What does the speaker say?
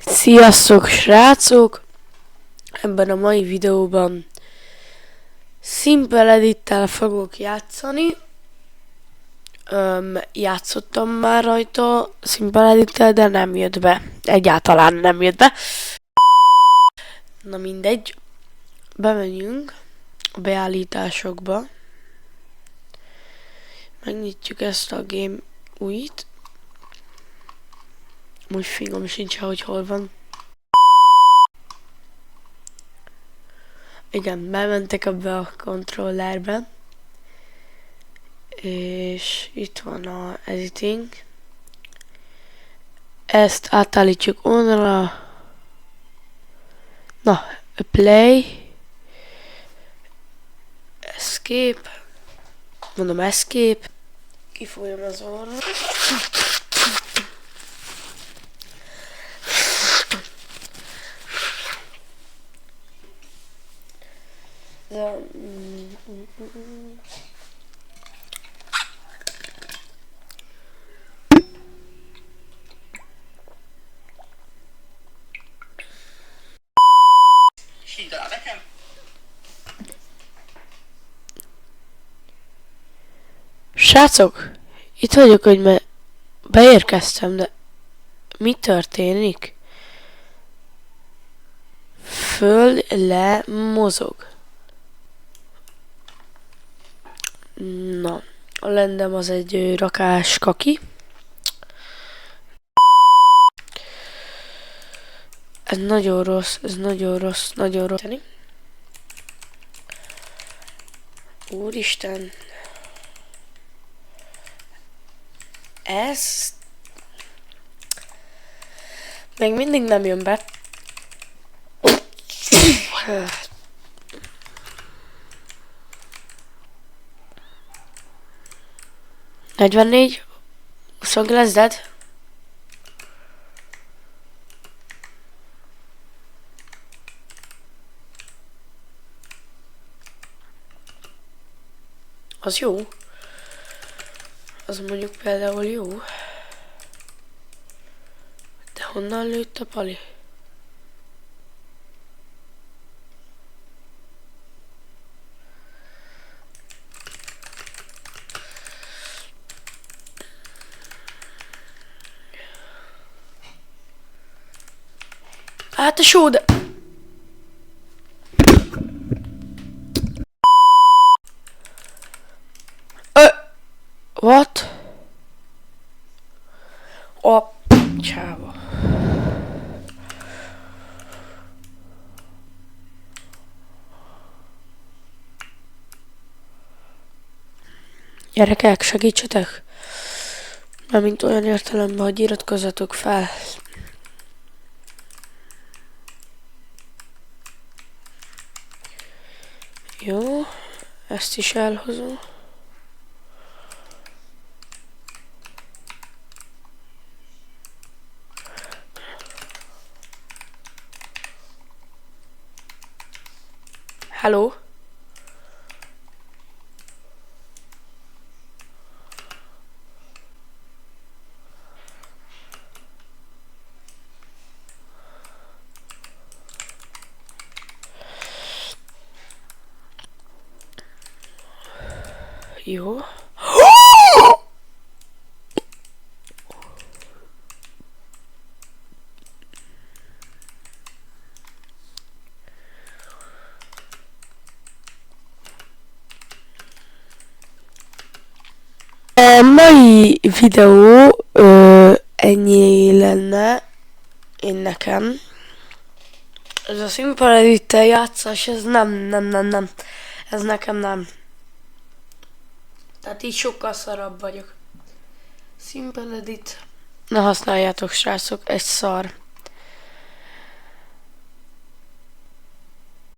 Sziasztok srácok! Ebben a mai videóban Simple Edittel fogok játszani. Játszottam már rajta Simple Edittel, de nem jött be. Egyáltalán nem jött be. Na mindegy. Bemegyünk a beállításokba. Megnyitjuk ezt a Game UI-t. Úgy fingom sincs, hogy hol van. Igen, bementek ebbe a controllerbe. És itt van a editing. Ezt átállítjuk onnan. Na, play. Escape. Mondom escape. Kifolyom az orra. Srácok, itt vagyok, hogy beérkeztem, de mi történik? Föl, le, mozog. Na, a lendem az egy rakás kaki. Ez nagyon rossz, nagyon rossz. Úristen. Ez még mindig nem jön be. 44, 29 dead. Az jó. Az mondjuk például jó. De honnan lőtt a pali? Hát a só, de... What? A csáva. Gyerekek, segítsetek! Mármint olyan értelemben, hogy iratkozzatok fel. Jó, ezt is elhozom. Hello? Jó. Mai videó ennyi lenne nekem. Ez a Simple Edittel játszás, ez nem. Ez nekem nem. Tehát így sokkal szarabb vagyok. Simple Edit. Ne használjátok, srácok, egy szar.